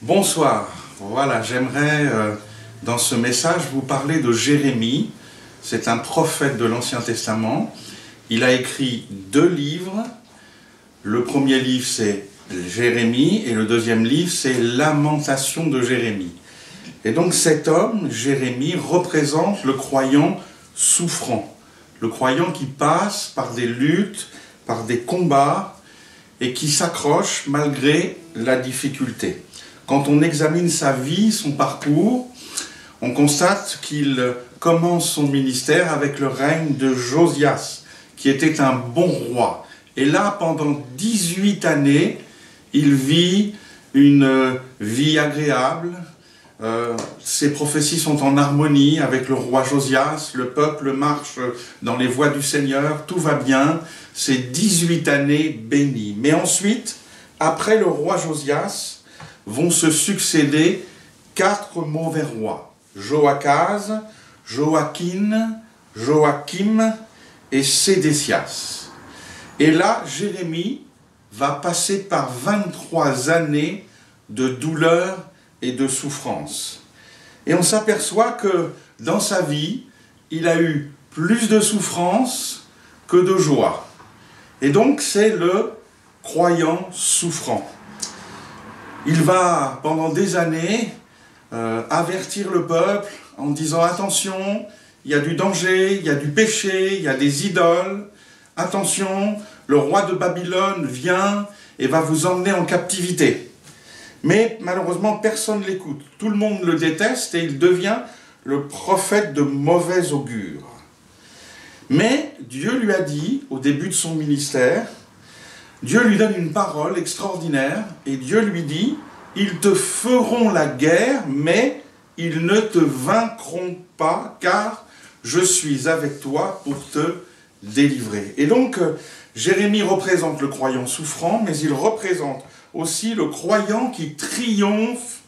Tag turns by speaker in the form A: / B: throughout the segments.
A: Bonsoir. Voilà, j'aimerais dans ce message vous parler de Jérémie. C'est un prophète de l'Ancien Testament. Il a écrit 2 livres. Le premier livre, c'est Jérémie, et le deuxième livre, c'est Lamentation de Jérémie. Et donc cet homme, Jérémie, représente le croyant souffrant. Le croyant qui passe par des luttes, par des combats, et qui s'accroche malgré la difficulté. Quand on examine sa vie, son parcours, on constate qu'il commence son ministère avec le règne de Josias, qui était un bon roi. Et là, pendant 18 années, il vit une vie agréable. Ses prophéties sont en harmonie avec le roi Josias, le peuple marche dans les voies du Seigneur, tout va bien. C'est 18 années bénies. Mais ensuite, après le roi Josias, vont se succéder 4 mauvais rois. Joachaz, Joachim, Joachim et Sédécias. Et là, Jérémie va passer par 23 années de douleur et de souffrance. Et on s'aperçoit que dans sa vie, il a eu plus de souffrance que de joie. Et donc, c'est le croyant souffrant. Il va, pendant des années, avertir le peuple en disant « Attention, il y a du danger, il y a du péché, il y a des idoles. Attention, le roi de Babylone vient et va vous emmener en captivité. » Mais malheureusement, personne ne l'écoute. Tout le monde le déteste et il devient le prophète de mauvais augure. Mais Dieu lui a dit, au début de son ministère, Dieu lui donne une parole extraordinaire et Dieu lui dit « Ils te feront la guerre, mais ils ne te vaincront pas, car je suis avec toi pour te délivrer. » Et donc, Jérémie représente le croyant souffrant, mais il représente aussi le croyant qui triomphe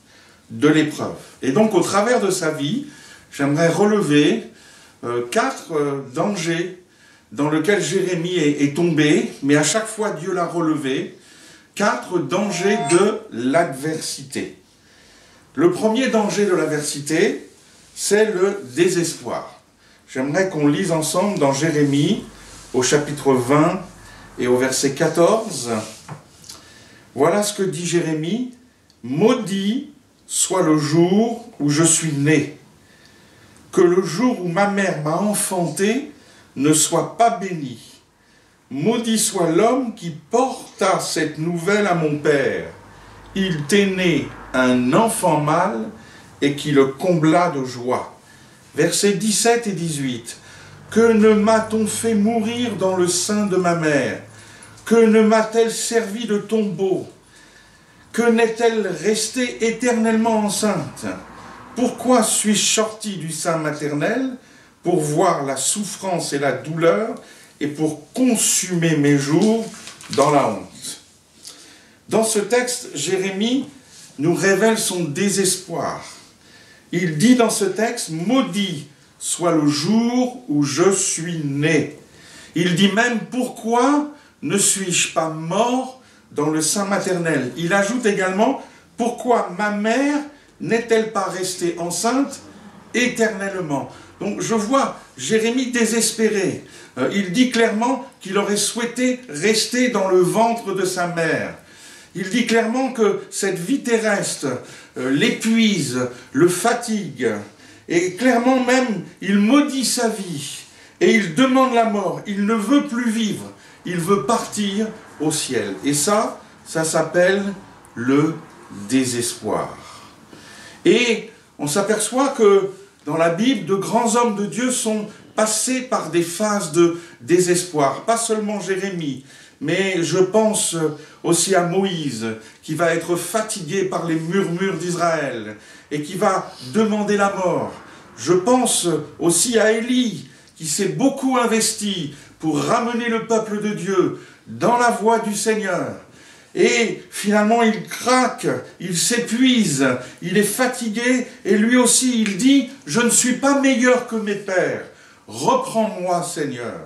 A: de l'épreuve. Et donc, au travers de sa vie, j'aimerais relever 4 dangers dans lesquels Jérémie est tombé, mais à chaque fois Dieu l'a relevé. 4 dangers de l'adversité. Le premier danger de l'adversité, c'est le désespoir. J'aimerais qu'on lise ensemble dans Jérémie, au chapitre 20 et au verset 14. Voilà ce que dit Jérémie. « Maudit soit le jour où je suis né, que le jour où ma mère m'a enfanté ne soit pas béni. Maudit soit l'homme qui porta cette nouvelle à mon père. Il t'est né un enfant mâle et qui le combla de joie. » Versets 17 et 18. « Que ne m'a-t-on fait mourir dans le sein de ma mère? Que ne m'a-t-elle servi de tombeau? Que n'est-elle restée éternellement enceinte? Pourquoi suis-je sorti du sein maternel pour voir la souffrance et la douleur et pour consumer mes jours dans la honte? » Dans ce texte, Jérémie nous révèle son désespoir. Il dit dans ce texte « Maudit soit le jour où je suis né. » Il dit même « Pourquoi ne suis-je pas mort dans le sein maternel ?» Il ajoute également « Pourquoi ma mère n'est-elle pas restée enceinte éternellement ?» Donc je vois Jérémie désespéré. Il dit clairement qu'il aurait souhaité rester dans le ventre de sa mère. Il dit clairement que cette vie terrestre l'épuise, le fatigue. Et clairement même, il maudit sa vie. Et il demande la mort. Il ne veut plus vivre. Il veut partir au ciel. Et ça s'appelle le désespoir. Et on s'aperçoit que dans la Bible, de grands hommes de Dieu sont passés par des phases de désespoir. Pas seulement Jérémie, mais je pense aussi à Moïse, qui va être fatigué par les murmures d'Israël et qui va demander la mort. Je pense aussi à Élie, qui s'est beaucoup investi pour ramener le peuple de Dieu dans la voie du Seigneur. Et finalement, il craque, il s'épuise, il est fatigué, et lui aussi, il dit « Je ne suis pas meilleur que mes pères, reprends-moi, Seigneur. »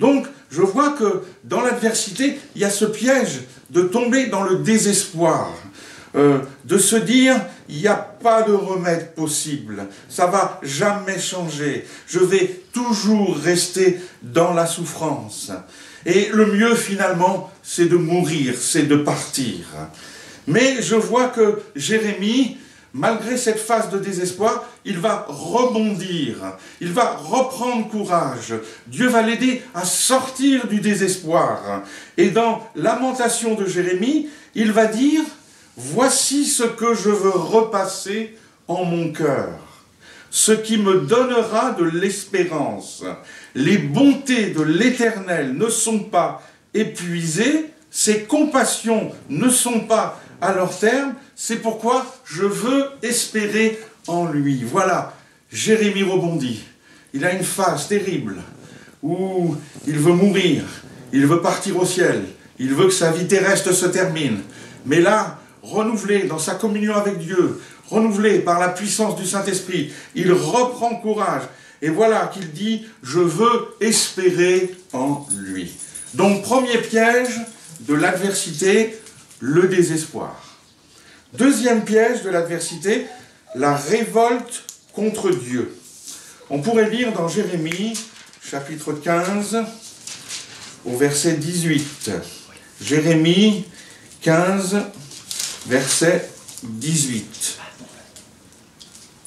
A: Donc, je vois que dans l'adversité, il y a ce piège de tomber dans le désespoir. de se dire, il n'y a pas de remède possible, ça va jamais changer, je vais toujours rester dans la souffrance. Et le mieux finalement, c'est de mourir, c'est de partir. Mais je vois que Jérémie, malgré cette phase de désespoir, il va rebondir, il va reprendre courage. Dieu va l'aider à sortir du désespoir. Et dans Lamentation de Jérémie, il va dire « Voici ce que je veux repasser en mon cœur, ce qui me donnera de l'espérance. Les bontés de l'Éternel ne sont pas épuisées, ses compassions ne sont pas à leur terme, c'est pourquoi je veux espérer en lui. » Voilà, Jérémie rebondit. Il a une phase terrible où il veut mourir, il veut partir au ciel, il veut que sa vie terrestre se termine. Mais là, renouvelé dans sa communion avec Dieu, renouvelé par la puissance du Saint-Esprit, il reprend courage. Et voilà qu'il dit « Je veux espérer en lui ». Donc, premier piège de l'adversité, le désespoir. Deuxième piège de l'adversité, la révolte contre Dieu. On pourrait lire dans Jérémie, chapitre 15, au verset 18. Jérémie 15, verset 18.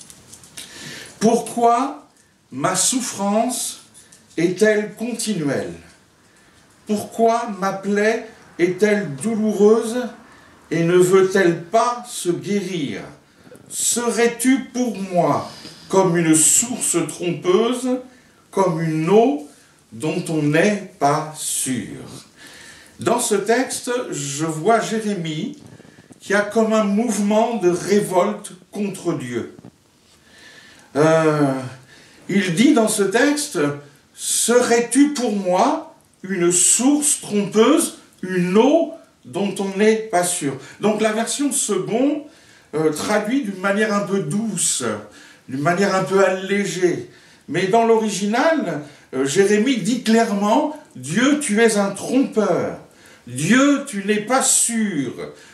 A: « Pourquoi ma souffrance est-elle continuelle? Pourquoi ma plaie est-elle douloureuse et ne veut-elle pas se guérir? Serais-tu pour moi comme une source trompeuse, comme une eau dont on n'est pas sûr ?» Dans ce texte, je vois Jérémie qui a comme un mouvement de révolte contre Dieu. Il dit dans ce texte, « Serais-tu pour moi une source trompeuse, une eau dont on n'est pas sûr ?» Donc la version second traduit d'une manière un peu douce, d'une manière un peu allégée. Mais dans l'original, Jérémie dit clairement, « Dieu, tu es un trompeur. Dieu, tu n'es pas sûr.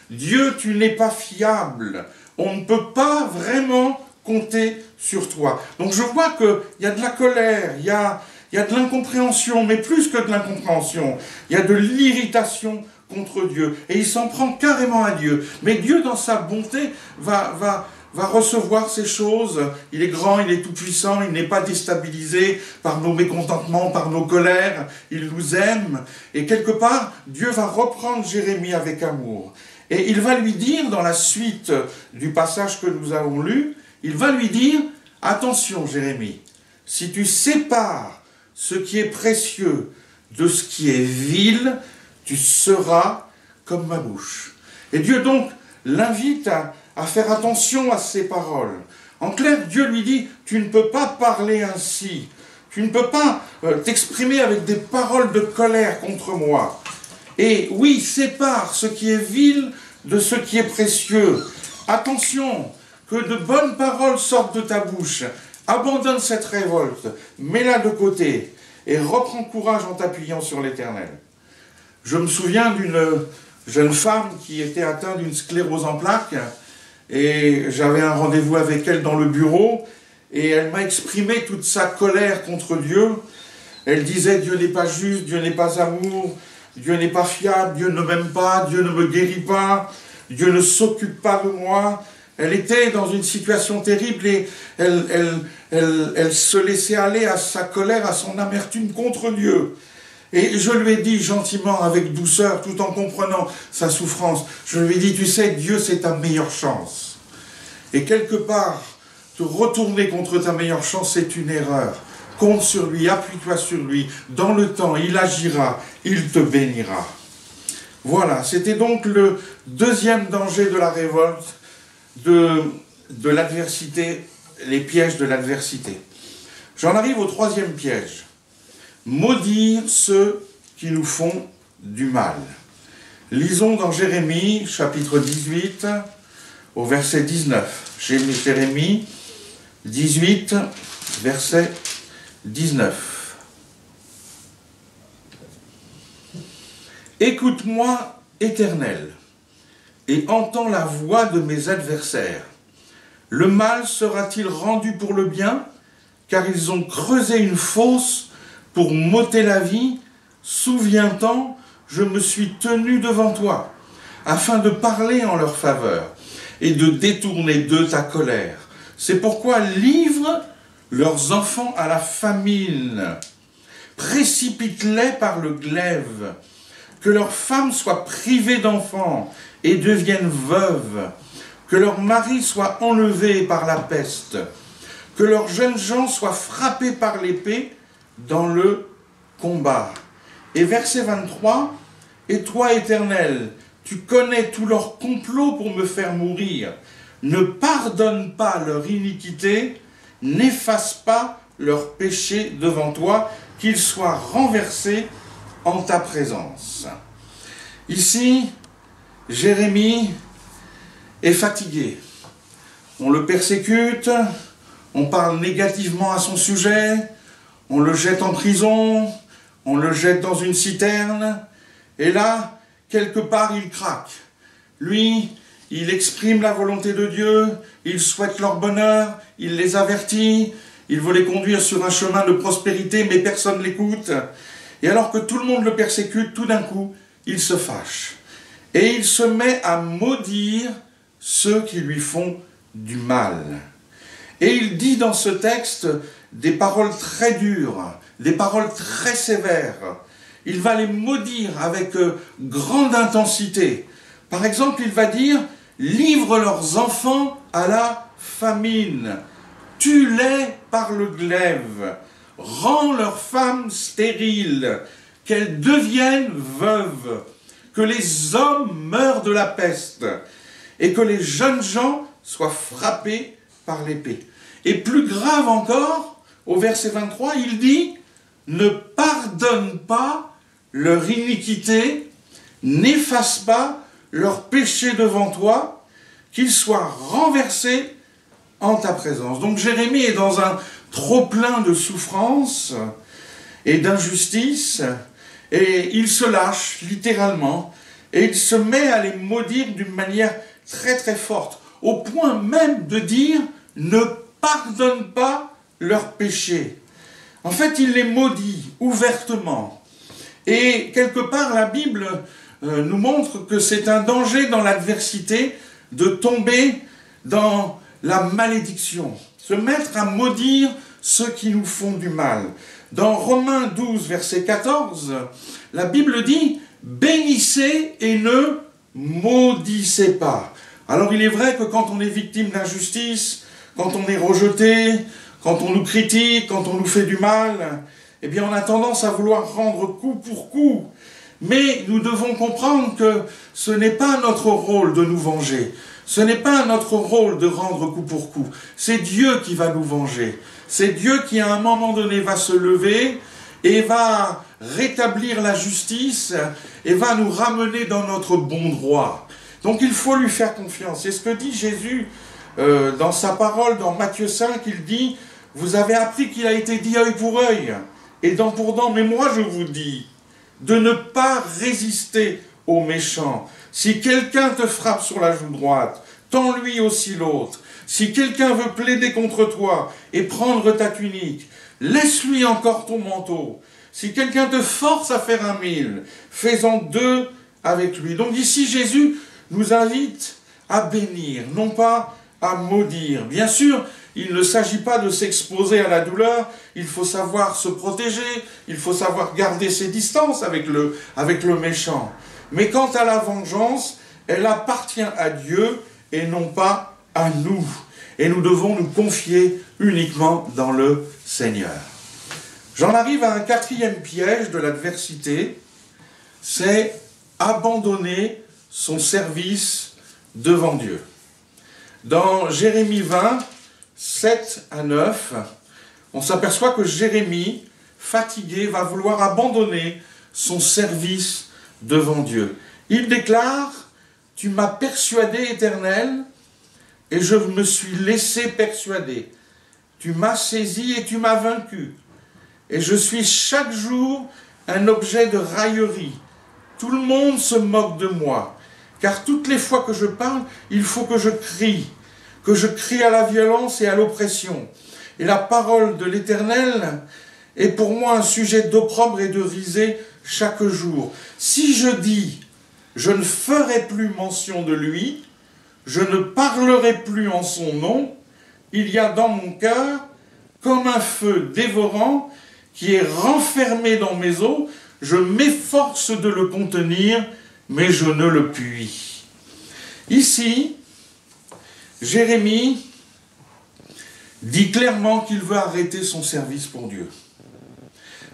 A: Dieu, tu n'es pas fiable. On ne peut pas vraiment compter sur toi. » Donc je vois qu'il y a de la colère, il y a de l'incompréhension, mais plus que de l'incompréhension, il y a de l'irritation contre Dieu. Et il s'en prend carrément à Dieu. Mais Dieu, dans sa bonté, va recevoir ces choses. Il est grand, il est tout-puissant, il n'est pas déstabilisé par nos mécontentements, par nos colères. Il nous aime. Et quelque part, Dieu va reprendre Jérémie avec amour. Et il va lui dire, dans la suite du passage que nous avons lu, il va lui dire, « Attention Jérémie, si tu sépares ce qui est précieux de ce qui est vil, tu seras comme ma bouche. » Et Dieu donc l'invite à faire attention à ses paroles. En clair, Dieu lui dit, tu ne peux pas parler ainsi, tu ne peux pas t'exprimer avec des paroles de colère contre moi. Et oui, sépare ce qui est vil de ce qui est précieux. Attention, que de bonnes paroles sortent de ta bouche. Abandonne cette révolte, mets-la de côté et reprends courage en t'appuyant sur l'Éternel. Je me souviens d'une jeune femme qui était atteinte d'une sclérose en plaques et j'avais un rendez-vous avec elle dans le bureau et elle m'a exprimé toute sa colère contre Dieu. Elle disait « Dieu n'est pas juste, Dieu n'est pas amour, Dieu n'est pas fiable, Dieu ne m'aime pas, Dieu ne me guérit pas, Dieu ne s'occupe pas de moi. » Elle était dans une situation terrible et elle se laissait aller à sa colère, à son amertume contre Dieu. Et je lui ai dit gentiment, avec douceur, tout en comprenant sa souffrance, je lui ai dit, tu sais, Dieu c'est ta meilleure chance. Et quelque part, te retourner contre ta meilleure chance, c'est une erreur. Compte sur lui, appuie-toi sur lui. Dans le temps, il agira, il te bénira. Voilà, c'était donc le deuxième danger de la révolte, de l'adversité, les pièges de l'adversité. J'en arrive au troisième piège. Maudire ceux qui nous font du mal. Lisons dans Jérémie, chapitre 18, au verset 19. Jérémie 18, verset 19. Écoute-moi, Éternel, et entends la voix de mes adversaires. Le mal sera-t-il rendu pour le bien, car ils ont creusé une fosse pour m'ôter la vie? Souviens-t'en, je me suis tenu devant toi, afin de parler en leur faveur et de détourner d'eux ta colère. C'est pourquoi livre leurs enfants à la famine, précipite-les par le glaive, que leurs femmes soient privées d'enfants et deviennent veuves, que leurs maris soient enlevés par la peste, que leurs jeunes gens soient frappés par l'épée dans le combat. Et verset 23, « Et toi, Éternel, tu connais tous leurs complots pour me faire mourir. Ne pardonne pas leur iniquité, n'efface pas leurs péchés devant toi, qu'ils soient renversés en ta présence. » Ici, Jérémie est fatigué. On le persécute, on parle négativement à son sujet, on le jette en prison, on le jette dans une citerne, et là, quelque part, il craque. Lui, il exprime la volonté de Dieu, il souhaite leur bonheur, il les avertit, il veut les conduire sur un chemin de prospérité, mais personne ne l'écoute. Et alors que tout le monde le persécute, tout d'un coup, il se fâche. Et il se met à maudire ceux qui lui font du mal. Et il dit dans ce texte des paroles très dures, des paroles très sévères. Il va les maudire avec grande intensité. Par exemple, il va dire « Livre leurs enfants à la famine, tue-les par le glaive, rends leurs femmes stériles, qu'elles deviennent veuves, que les hommes meurent de la peste, et que les jeunes gens soient frappés par l'épée. » Et plus grave encore, au verset 23, il dit « Ne pardonne pas leur iniquité, n'efface pas leur péché devant toi, qu'ils soient renversés en ta présence. » Donc Jérémie est dans un trop-plein de souffrance et d'injustice, et il se lâche littéralement, et il se met à les maudire d'une manière très très forte, au point même de dire « Ne pardonne pas leurs péchés ». En fait, il les maudit ouvertement. Et quelque part, la Bible nous montre que c'est un danger dans l'adversité de tomber dans la malédiction, se mettre à maudire ceux qui nous font du mal. Dans Romains 12, verset 14, la Bible dit « Bénissez et ne maudissez pas ». Alors il est vrai que quand on est victime d'injustice, quand on est rejeté, quand on nous critique, quand on nous fait du mal, eh bien on a tendance à vouloir rendre coup pour coup. Mais nous devons comprendre que ce n'est pas notre rôle de nous venger. Ce n'est pas notre rôle de rendre coup pour coup. C'est Dieu qui va nous venger. C'est Dieu qui, à un moment donné, va se lever et va rétablir la justice et va nous ramener dans notre bon droit. Donc il faut lui faire confiance. C'est ce que dit Jésus dans sa parole, dans Matthieu 5, il dit « Vous avez appris qu'il a été dit œil pour œil et dent pour dent, mais moi je vous dis de ne pas résister aux méchants. Si quelqu'un te frappe sur la joue droite, tends-lui aussi l'autre. Si quelqu'un veut plaider contre toi et prendre ta tunique, laisse-lui encore ton manteau. Si quelqu'un te force à faire 1 000, fais-en 2 avec lui. » Donc ici, Jésus nous invite à bénir, non pas à maudire. Bien sûr, il ne s'agit pas de s'exposer à la douleur, il faut savoir se protéger, il faut savoir garder ses distances avec le méchant. Mais quant à la vengeance, elle appartient à Dieu et non pas à nous. Et nous devons nous confier uniquement dans le Seigneur. J'en arrive à un 4e piège de l'adversité, c'est abandonner son service devant Dieu. Dans Jérémie 20, 7 à 9, on s'aperçoit que Jérémie, fatigué, va vouloir abandonner son service devant Dieu. Il déclare « Tu m'as persuadé, Éternel, et je me suis laissé persuader. Tu m'as saisi et tu m'as vaincu. Et je suis chaque jour un objet de raillerie. Tout le monde se moque de moi. car toutes les fois que je parle, il faut que je crie à la violence et à l'oppression. Et la parole de l'Éternel est pour moi un sujet d'opprobre et de risée chaque jour. Si je dis, je ne ferai plus mention de lui, je ne parlerai plus en son nom, il y a dans mon cœur comme un feu dévorant qui est renfermé dans mes os, je m'efforce de le contenir, mais je ne le puis. Ici, Jérémie dit clairement qu'il veut arrêter son service pour Dieu.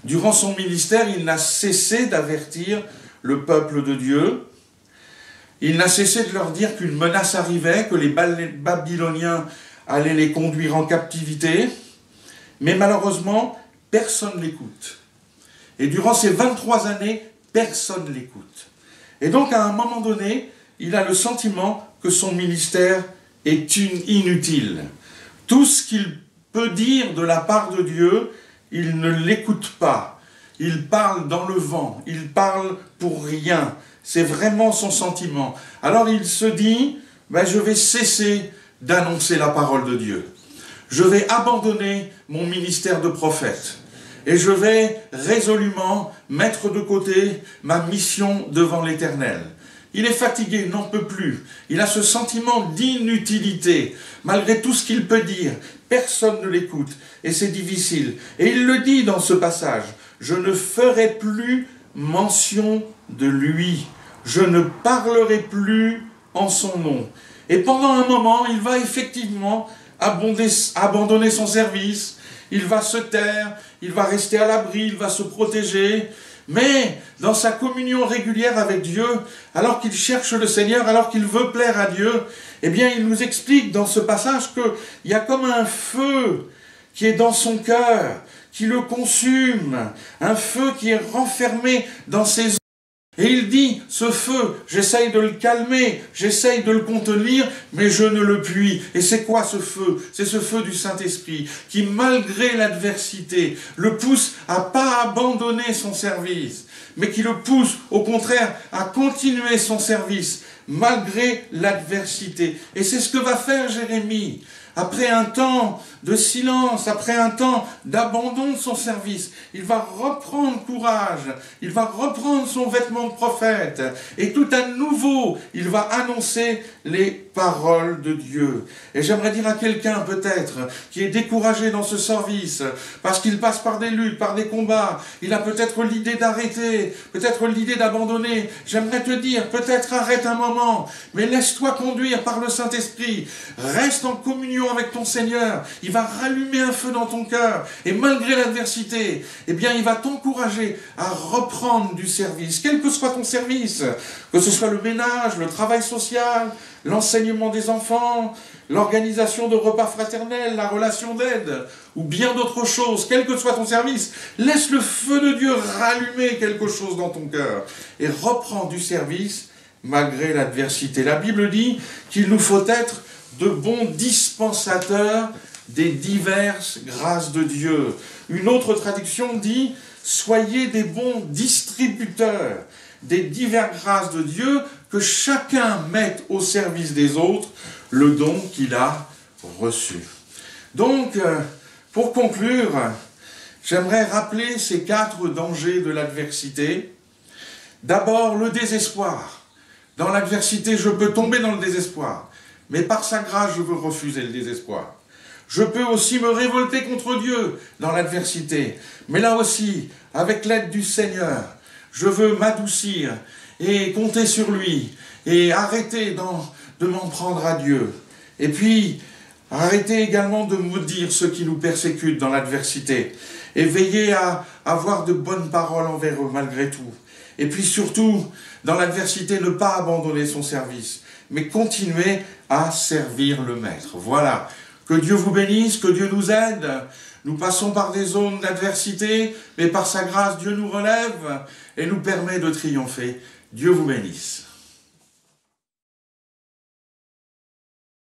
A: Durant son ministère, il n'a cessé d'avertir le peuple de Dieu. Il n'a cessé de leur dire qu'une menace arrivait, que les Babyloniens allaient les conduire en captivité. Mais malheureusement, personne ne l'écoute. Et durant ces 23 années, personne ne l'écoute. Et donc, à un moment donné, il a le sentiment que son ministère est inutile. Tout ce qu'il peut dire de la part de Dieu, il ne l'écoute pas. Il parle dans le vent, il parle pour rien. C'est vraiment son sentiment. Alors il se dit, je vais cesser d'annoncer la parole de Dieu. Je vais abandonner mon ministère de prophète. Et je vais résolument mettre de côté ma mission devant l'Éternel. Il est fatigué, il n'en peut plus. Il a ce sentiment d'inutilité. Malgré tout ce qu'il peut dire, personne ne l'écoute. Et c'est difficile. Et il le dit dans ce passage. Je ne ferai plus mention de lui. Je ne parlerai plus en son nom. Et pendant un moment, il va effectivement abandonner son service. Il va se taire, il va rester à l'abri, il va se protéger. Mais dans sa communion régulière avec Dieu, alors qu'il cherche le Seigneur, alors qu'il veut plaire à Dieu, eh bien il nous explique dans ce passage qu'il y a comme un feu qui est dans son cœur, qui le consume, un feu qui est renfermé dans ses os. Et il dit, ce feu, j'essaye de le calmer, j'essaye de le contenir, mais je ne le puis. Et c'est quoi ce feu? C'est ce feu du Saint-Esprit qui, malgré l'adversité, le pousse à pas abandonner son service, mais qui le pousse, au contraire, à continuer son service, malgré l'adversité. Et c'est ce que va faire Jérémie. Après un temps de silence, après un temps d'abandon de son service, il va reprendre courage, il va reprendre son vêtement de prophète, et tout à nouveau, il va annoncer les paroles de Dieu. Et j'aimerais dire à quelqu'un peut-être qui est découragé dans ce service, parce qu'il passe par des luttes, par des combats, il a peut-être l'idée d'arrêter, peut-être l'idée d'abandonner. J'aimerais te dire, peut-être arrête un moment, mais laisse-toi conduire par le Saint-Esprit, reste en communion avec ton Seigneur, il va rallumer un feu dans ton cœur, et malgré l'adversité, eh bien il va t'encourager à reprendre du service, quel que soit ton service, que ce soit le ménage, le travail social, l'enseignement des enfants, l'organisation de repas fraternels, la relation d'aide, ou bien d'autres choses, quel que soit ton service, laisse le feu de Dieu rallumer quelque chose dans ton cœur, et reprends du service malgré l'adversité. La Bible dit qu'il nous faut être de bons dispensateurs des diverses grâces de Dieu. Une autre traduction dit « Soyez des bons distributeurs des diverses grâces de Dieu, que chacun mette au service des autres le don qu'il a reçu. » Donc, pour conclure, j'aimerais rappeler ces 4 dangers de l'adversité. D'abord, le désespoir. Dans l'adversité, je peux tomber dans le désespoir. Mais par sa grâce, je veux refuser le désespoir. Je peux aussi me révolter contre Dieu dans l'adversité. Mais là aussi, avec l'aide du Seigneur, je veux m'adoucir et compter sur lui. Et arrêter de m'en prendre à Dieu. Et puis, arrêter également de maudire ceux qui nous persécutent dans l'adversité. Et veiller à avoir de bonnes paroles envers eux malgré tout. Et puis surtout, dans l'adversité, ne pas abandonner son service, mais continuer à servir le Maître. Voilà. Que Dieu vous bénisse, que Dieu nous aide. Nous passons par des zones d'adversité, mais par sa grâce, Dieu nous relève et nous permet de triompher. Dieu vous bénisse.